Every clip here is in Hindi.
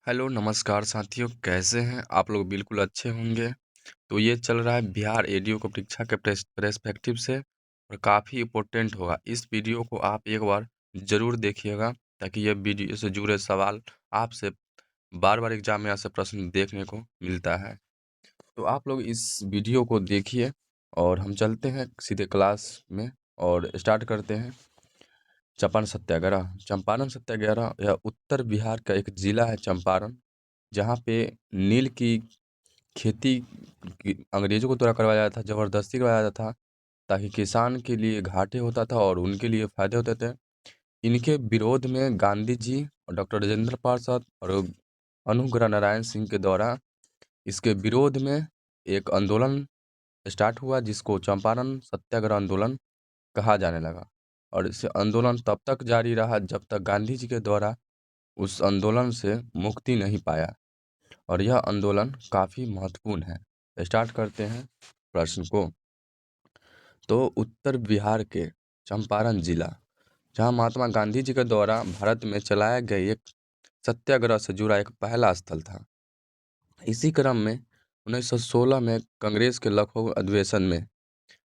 हेलो, नमस्कार साथियों, कैसे हैं? आप लोग बिल्कुल अच्छे होंगे। तो ये चल रहा है बिहार एडीओ की परीक्षा के पर्सपेक्टिव से और काफ़ी इम्पोर्टेंट होगा। इस वीडियो को आप एक बार ज़रूर देखिएगा ताकि ये वीडियो से जुड़े सवाल आपसे बार-बार एग्ज़ाम में ऐसे प्रश्न देखने को मिलता है। तो आप लोग इस वीडियो को देखिए और हम चलते हैं सीधे क्लास में और स्टार्ट करते हैं। चंपारण सत्याग्रह। चंपारण सत्याग्रह यह उत्तर बिहार का एक ज़िला है चंपारण, जहाँ पे नील की खेती अंग्रेज़ों को द्वारा करवाया जाता था, ज़बरदस्ती करवाया जाता था, ताकि किसान के लिए घाटे होता था और उनके लिए फ़ायदे होते थे। इनके विरोध में गांधी जी और डॉक्टर राजेंद्र प्रसाद और अनुग्रह नारायण सिंह के द्वारा इसके विरोध में एक आंदोलन स्टार्ट हुआ, जिसको चंपारण सत्याग्रह आंदोलन कहा जाने लगा। और इस आंदोलन तब तक जारी रहा जब तक गांधी जी के द्वारा उस आंदोलन से मुक्ति नहीं पाया। और यह आंदोलन काफ़ी महत्वपूर्ण है। स्टार्ट करते हैं प्रश्न को। तो उत्तर बिहार के चंपारण जिला, जहां महात्मा गांधी जी के द्वारा भारत में चलाया गया एक सत्याग्रह से जुड़ा एक पहला स्थल था। इसी क्रम में 1916 में कांग्रेस के लखनऊ अधिवेशन में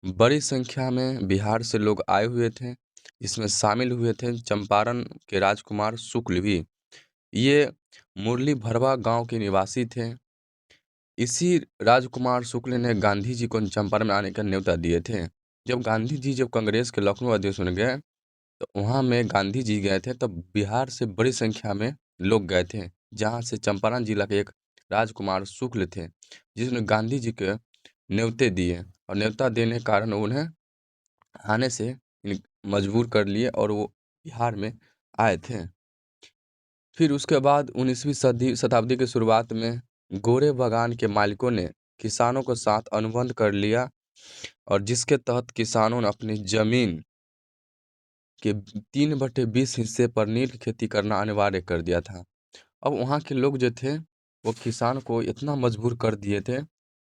बड़ी संख्या में बिहार से लोग आए हुए थे। इसमें शामिल हुए थे चंपारण के राजकुमार शुक्ल भी। ये मुरली भरवा गांव के निवासी थे। इसी राजकुमार शुक्ल ने गांधी जी को चंपारण में आने का न्योता दिए थे। जब कांग्रेस के लखनऊ अध्यक्ष बन गए, तो वहाँ में गांधी जी गए थे, तब बिहार से बड़ी संख्या में लोग गए थे, जहाँ से चंपारण जिला के एक राजकुमार शुक्ल थे, जिसने गांधी जी के न्योते दिए और न्योता देने के कारण उन्हें आने से मजबूर कर लिए और वो बिहार में आए थे। फिर उसके बाद 19वीं सदी शताब्दी की शुरुआत में गोरे बागान के मालिकों ने किसानों के साथ अनुबंध कर लिया और जिसके तहत किसानों ने अपनी जमीन के 3/20 हिस्से पर नील की खेती करना अनिवार्य कर दिया था। अब वहाँ के लोग जो थे, वो किसान को इतना मजबूर कर दिए थे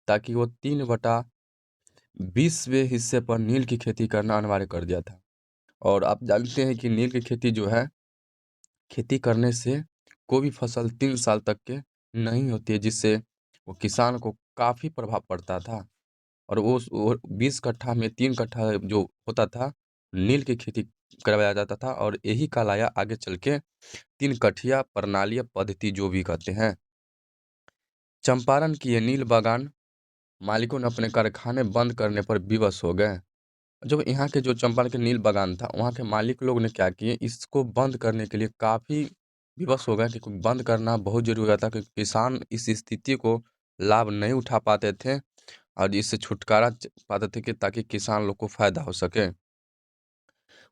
ताकि वो 3/20वें हिस्से पर नील की खेती करना अनिवार्य कर दिया था। और आप जानते हैं कि नील की खेती जो है, खेती करने से कोई भी फसल 3 साल तक के नहीं होती है, जिससे वो किसान को काफ़ी प्रभाव पड़ता था। और वो 20 कट्ठा में 3 कट्ठा जो होता था, नील की खेती करवाया जाता था और यही कहलाया आगे चल के 3 कठिया प्रणाली या पद्धति जो भी कहते हैं। चंपारण की ये नील बागान मालिकों ने अपने कारखाने बंद करने पर विवश हो गए। जब यहाँ के जो चंपारण के नील बागान था, वहाँ के मालिक लोग ने क्या किए, इसको बंद करने के लिए काफ़ी विवश हो गए, क्योंकि बंद करना बहुत ज़रूरी हो था, क्योंकि किसान इस स्थिति को लाभ नहीं उठा पाते थे और इससे छुटकारा पाते थे कि ताकि किसान लोग को फ़ायदा हो सके।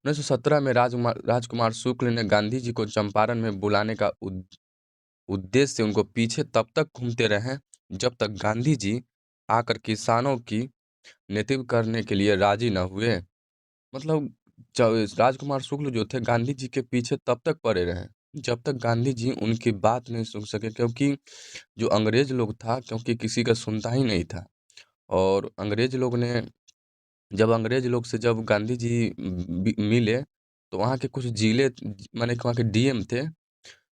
1917 में राजकुमार शुक्ल ने गांधी जी को चंपारण में बुलाने का उद्देश्य से उनको पीछे तब तक घूमते रहे जब तक गांधी जी आकर किसानों की नेतृत्व करने के लिए राजी न हुए। मतलब राजकुमार शुक्ल जो थे, गांधी जी के पीछे तब तक पड़े रहे जब तक गांधी जी उनकी बात नहीं सुन सके, क्योंकि जो अंग्रेज लोग था, क्योंकि किसी का सुनता ही नहीं था। और अंग्रेज लोग से जब गांधी जी मिले, तो वहाँ के कुछ जिले माने वहाँ के डीएम थे,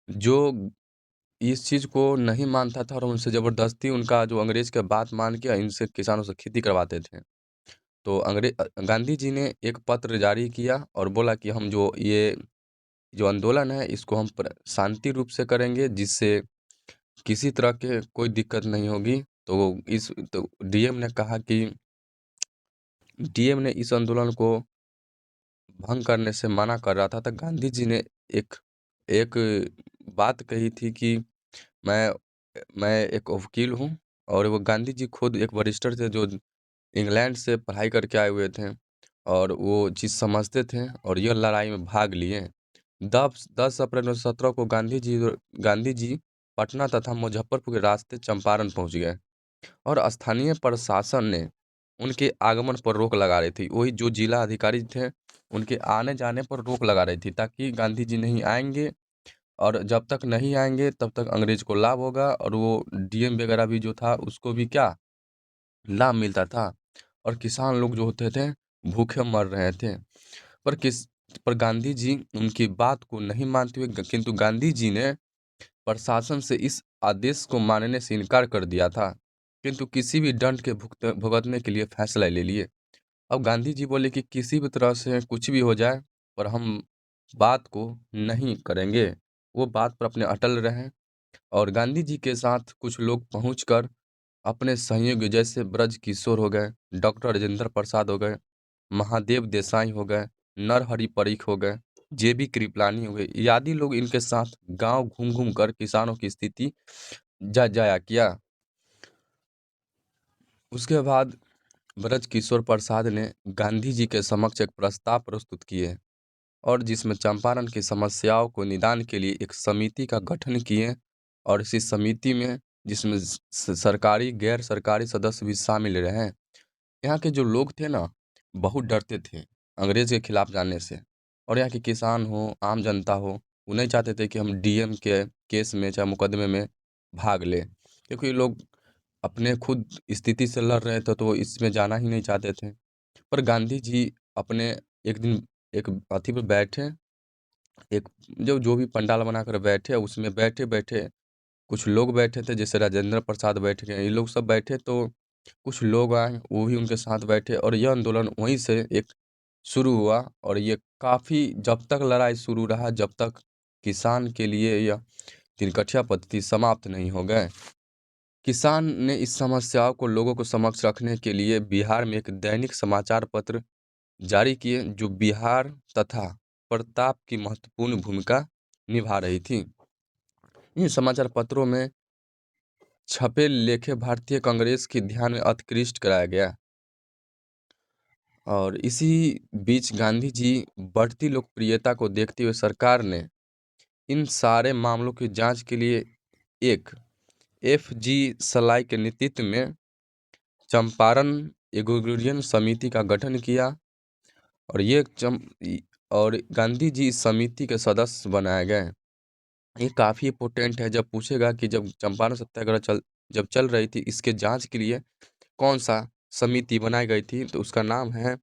जो इस चीज़ को नहीं मानता था और उनसे ज़बरदस्ती उनका जो अंग्रेज का बात मान के इनसे किसानों से खेती करवाते थे। तो गांधी जी ने एक पत्र जारी किया और बोला कि हम ये जो आंदोलन है, इसको हम शांति रूप से करेंगे, जिससे किसी तरह के कोई दिक्कत नहीं होगी। तो डीएम ने इस आंदोलन को भंग करने से मना कर रहा था, तो गांधी जी ने एक एक बात कही थी कि मैं मैं एक वकील हूँ। और वो गांधी जी खुद एक बैरिस्टर थे, जो इंग्लैंड से पढ़ाई करके आए हुए थे और वो चीज़ समझते थे और यह लड़ाई में भाग लिए। 10 अप्रैल 1917 को गांधी जी पटना तथा मुजफ्फरपुर के रास्ते चंपारण पहुंच गए और स्थानीय प्रशासन ने उनके आगमन पर रोक लगा रही थी। वही जो जिला अधिकारी थे, उनके आने-जाने पर रोक लगा रही थी, ताकि गांधी जी नहीं आएँगे और जब तक नहीं आएँगे तब तक अंग्रेज को लाभ होगा और वो डीएम वगैरह भी जो था, उसको भी क्या लाभ मिलता था और किसान लोग जो होते थे, भूखे मर रहे थे। पर किस पर गांधी जी उनकी बात को नहीं मानते हुए, किंतु गांधी जी ने प्रशासन से इस आदेश को मानने से इनकार कर दिया था, किंतु किसी भी दंड के भुगतने के लिए फैसला ले लिए। अब गांधी जी बोले कि किसी भी तरह से कुछ भी हो जाए, पर हम बात को नहीं करेंगे। वो बात पर अपने अटल रहें और गांधी जी के साथ कुछ लोग पहुंचकर अपने सहयोगी जैसे ब्रज किशोर हो गए, डॉक्टर राजेंद्र प्रसाद हो गए, महादेव देसाई हो गए, नरहरि परीख हो गए, जेबी कृपलानी हो गए, आदि लोग इनके साथ गांव घूम घूम कर किसानों की स्थिति जाया किया। उसके बाद ब्रज किशोर प्रसाद ने गांधी जी के समक्ष एक प्रस्ताव प्रस्तुत किए और जिसमें चंपारण की समस्याओं को निदान के लिए एक समिति का गठन किए और इसी समिति में जिसमें सरकारी गैर सरकारी सदस्य भी शामिल रहे। यहाँ के जो लोग थे ना, बहुत डरते थे अंग्रेज के खिलाफ जाने से, और यहाँ के किसान हो, आम जनता हो, वो नहीं चाहते थे कि हम डीएम के केस में चाहे मुकदमे में भाग ले, क्योंकि ये लोग अपने खुद स्थिति से लड़ रहे थे तो वो इसमें जाना ही नहीं चाहते थे। पर गांधी जी अपने एक दिन एक अथी पे बैठे, एक जो जो भी पंडाल बनाकर बैठे, उसमें बैठे बैठे कुछ लोग बैठे थे, जैसे राजेंद्र प्रसाद बैठ गए, ये लोग सब बैठे, तो कुछ लोग आए, वो भी उनके साथ बैठे और यह आंदोलन वहीं से एक शुरू हुआ। और ये काफ़ी जब तक लड़ाई शुरू रहा, जब तक किसान के लिए यह तिनकठिया पद्धति समाप्त नहीं हो गए। किसान ने इस समस्याओं को लोगों को समक्ष रखने के लिए बिहार में एक दैनिक समाचार पत्र जारी किए, जो बिहार तथा प्रताप की महत्वपूर्ण भूमिका निभा रही थी। इन समाचार पत्रों में छपे लेखे भारतीय कांग्रेस की ध्यान में उत्कृष्ट कराया गया और इसी बीच गांधी जी बढ़ती लोकप्रियता को देखते हुए सरकार ने इन सारे मामलों की जांच के लिए एक एफ.जी. सलाई के नेतृत्व में चंपारण एग्रोरियन समिति का गठन किया और और गांधी जी इस समिति के सदस्य बनाए गए। ये काफ़ी इम्पोर्टेंट है, जब पूछेगा कि जब चंपारण सत्याग्रह जब चल रही थी, इसके जांच के लिए कौन सा समिति बनाई गई थी, तो उसका नाम है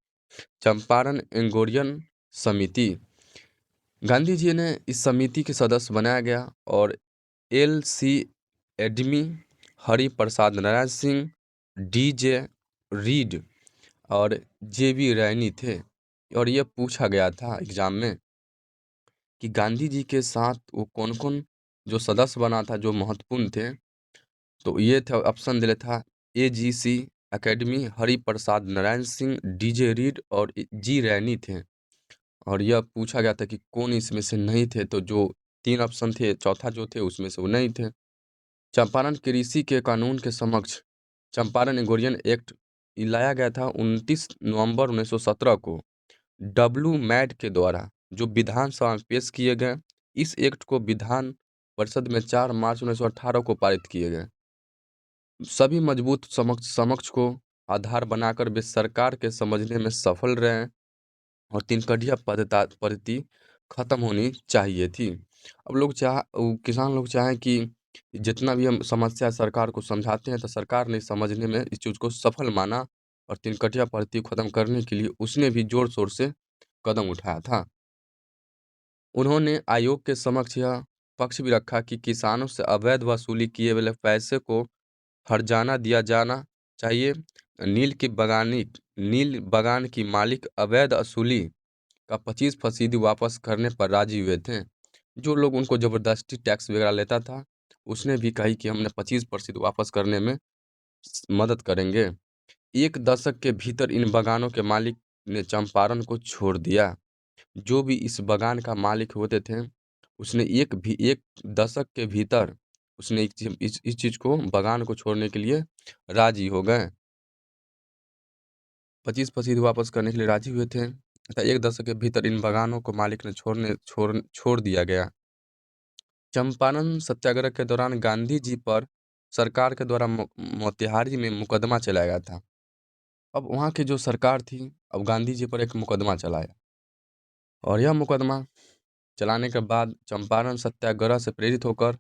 चंपारण एग्रोरियन समिति। गांधी जी ने इस समिति के सदस्य बनाया गया और LC. एडमी, Hari Prasad Narayan Singh, DJ. Read और जे.बी. रैनी थे। और ये पूछा गया था एग्जाम में कि गांधी जी के साथ वो कौन-कौन जो सदस्य बना था, जो महत्वपूर्ण थे, तो ये था ऑप्शन दिया था AGC. Academy, Hari Prasad Narayan Singh, DJ. Read और जी रैनी थे। और यह पूछा गया था कि कौन इसमें से नहीं थे, तो जो 3 ऑप्शन थे, चौथा जो थे उसमें से वो नहीं थे। चंपारण कृषि के कानून के समक्ष चंपारण एग्रोरियन एक्ट लाया गया था 29 नवंबर 1917 को डब्ल्यू मैड के द्वारा, जो विधानसभा में पेश किए गए। इस एक्ट को विधान परिषद में 4 मार्च 1918 को पारित किए गए। सभी मजबूत समक्ष को आधार बनाकर वे सरकार के समझने में सफल रहे और तिनकठिया पद्धति खत्म होनी चाहिए थी। अब किसान लोग चाहें कि जितना भी हम समस्या सरकार को समझाते हैं, तो सरकार ने समझने में इस चीज़ को सफल माना और तिनकठिया पद्धति खत्म करने के लिए उसने भी जोर शोर से कदम उठाया था। उन्होंने आयोग के समक्ष यह पक्ष भी रखा कि किसानों से अवैध वसूली किए गए पैसे को हर्जाना दिया जाना चाहिए। नील बागान की मालिक अवैध वसूली का 25% वापस करने पर राजी हुए थे। जो लोग उनको ज़बरदस्ती टैक्स वगैरह लेता था, उसने भी कही कि हमने 25% वापस करने में मदद करेंगे। 1 दशक के भीतर इन बागानों के मालिक ने चंपारण को छोड़ दिया। जो भी इस बागान का मालिक होते थे, उसने 1 दशक के भीतर उसने इस चीज़ को, बागान को छोड़ने के लिए राजी हो गए। 25% वापस करने के लिए राजी हुए थे तथा 1 दशक के भीतर इन बागानों को मालिक ने छोड़ दिया गया। चंपारण सत्याग्रह के दौरान गांधी जी पर सरकार के द्वारा मोतिहारी में मुकदमा चलाया गया था। अब वहाँ की जो सरकार थी, अब गांधी जी पर एक मुकदमा चलाया और यह मुकदमा चलाने के बाद चंपारण सत्याग्रह से प्रेरित होकर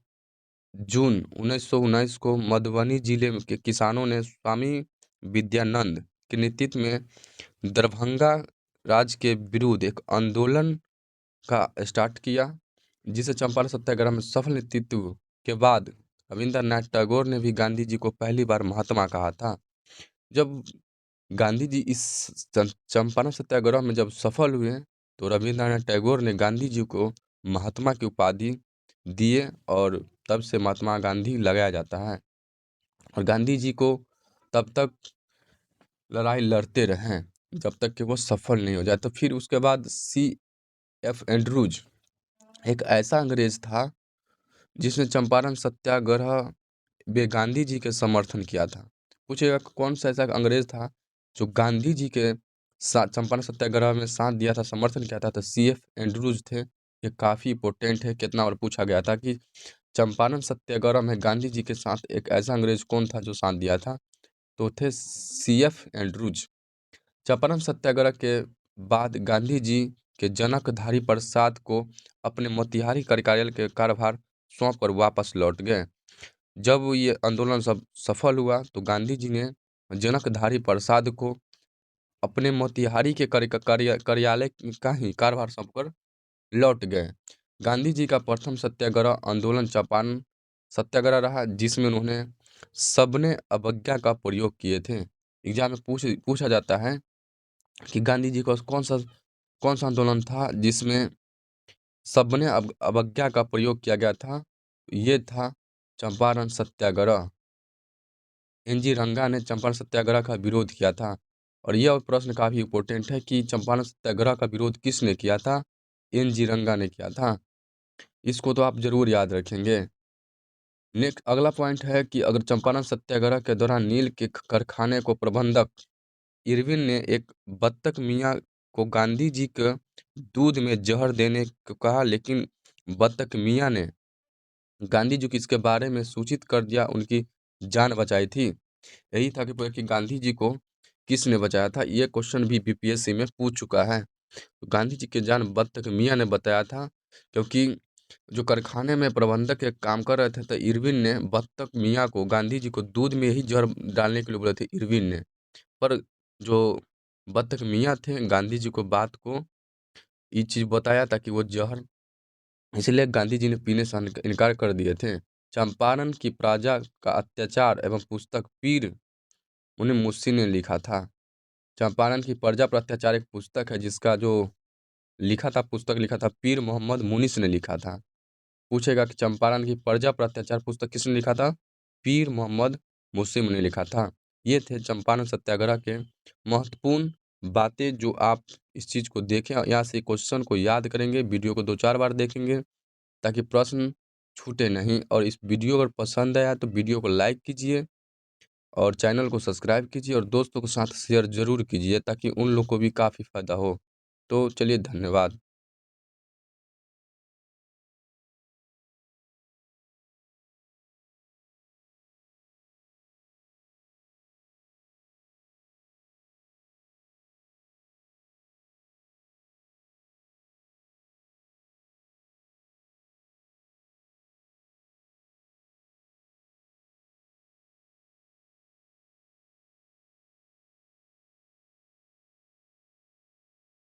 जून 1919 को मधुबनी जिले के किसानों ने स्वामी विद्यानंद के नेतृत्व में दरभंगा राज्य के विरुद्ध एक आंदोलन का स्टार्ट किया, जिसे चंपारण सत्याग्रह में सफल नेतृत्व के बाद रविंद्रनाथ टैगोर ने भी गांधी जी को पहली बार महात्मा कहा था। जब गांधी जी इस चंपारण सत्याग्रह में जब सफल हुए, तो रविंद्रनाथ टैगोर ने गांधी जी को महात्मा की उपाधि दिए और तब से महात्मा गांधी लगाया जाता है। और गांधी जी को तब तक लड़ाई लड़ते रहें जब तक कि वो सफल नहीं हो जाए। तो फिर उसके बाद C.F. एंड्रूज एक ऐसा अंग्रेज था जिसने चंपारण सत्याग्रह में गांधी जी के समर्थन किया था। पूछेगा कौन सा ऐसा अंग्रेज था जो गांधी जी के साथ चंपारण सत्याग्रह में साथ दिया था, समर्थन किया था? तो C.F. एंड्रूज थे। ये काफ़ी इंपॉर्टेंट है। कितना बार पूछा गया था कि चंपारण सत्याग्रह में गांधी जी के साथ एक ऐसा अंग्रेज कौन था जो साथ दिया था? तो थे C.F. एंड्रूज। चंपारण सत्याग्रह के बाद गांधी जी के जनकधारी प्रसाद को अपने मोतिहारी कार्यालय के कार्यभार सौंप कर वापस लौट गए। जब ये आंदोलन सब सफल हुआ, तो गांधी जी ने जनकधारी प्रसाद को अपने मोतिहारी के कार्यालय का ही कार्यभार सौंपकर लौट गए। गांधी जी का प्रथम सत्याग्रह आंदोलन चंपारण सत्याग्रह रहा, जिसमें उन्होंने सबने अवज्ञा का प्रयोग किए थे। एग्जाम में पूछा जाता है कि गांधी जी का कौन सा आंदोलन था जिसमें सबने अवज्ञा का प्रयोग किया गया था? ये था चंपारण सत्याग्रह। NG रंगा ने चंपारण सत्याग्रह का विरोध किया था। और यह प्रश्न काफ़ी इंपॉर्टेंट है कि चंपारण सत्याग्रह का विरोध किसने किया था? NG रंगा ने किया था। इसको तो आप जरूर याद रखेंगे। नेक्स्ट अगला पॉइंट है कि अगर चंपारण सत्याग्रह के दौरान नील के कारखाने को प्रबंधक इरविन ने एक बत्तख मियाँ को गांधी जी के दूध में जहर देने को कहा, लेकिन बत्तख मियाँ ने गांधी जी को इसके बारे में सूचित कर दिया, उनकी जान बचाई थी। यही था कि गांधी जी को किसने बचाया था? ये क्वेश्चन भी BPSC में पूछ चुका है। तो गांधी जी की जान बत्तख मियाँ ने बताया था, क्योंकि जो कारखाने में प्रबंधक के काम कर रहे थे, तो इरविन ने बत्तख मियाँ को गांधी जी को दूध में ही जहर डालने के लिए बोले थे, इरविन ने। पर जो बत्तख मियाँ थे, गांधी जी को बात को ये चीज़ बताया था कि वो जहर, इसलिए गांधी जी ने पीने से इनकार कर दिए थे। चंपारण की प्रजा का अत्याचार एवं पुस्तक पीर उन्हें मुंशी ने लिखा था। चंपारण की प्रजा पर अत्याचार एक पुस्तक है, जिसका जो पुस्तक लिखा था पीर मोहम्मद मुनिस ने लिखा था। पूछेगा कि चंपारण की प्रजा पर अत्याचार पुस्तक किसने लिखा था? पीर मोहम्मद मुस्लिम ने लिखा था। ये थे चंपारण सत्याग्रह के महत्वपूर्ण बातें जो आप इस चीज़ को देखें और यहाँ से क्वेश्चन को याद करेंगे। वीडियो को 2-4 बार देखेंगे ताकि प्रश्न छूटे नहीं। और इस वीडियो अगर पसंद आया तो वीडियो को लाइक कीजिए और चैनल को सब्सक्राइब कीजिए और दोस्तों के साथ शेयर ज़रूर कीजिए ताकि उन लोग को भी काफ़ी फ़ायदा हो। तो चलिए, धन्यवाद।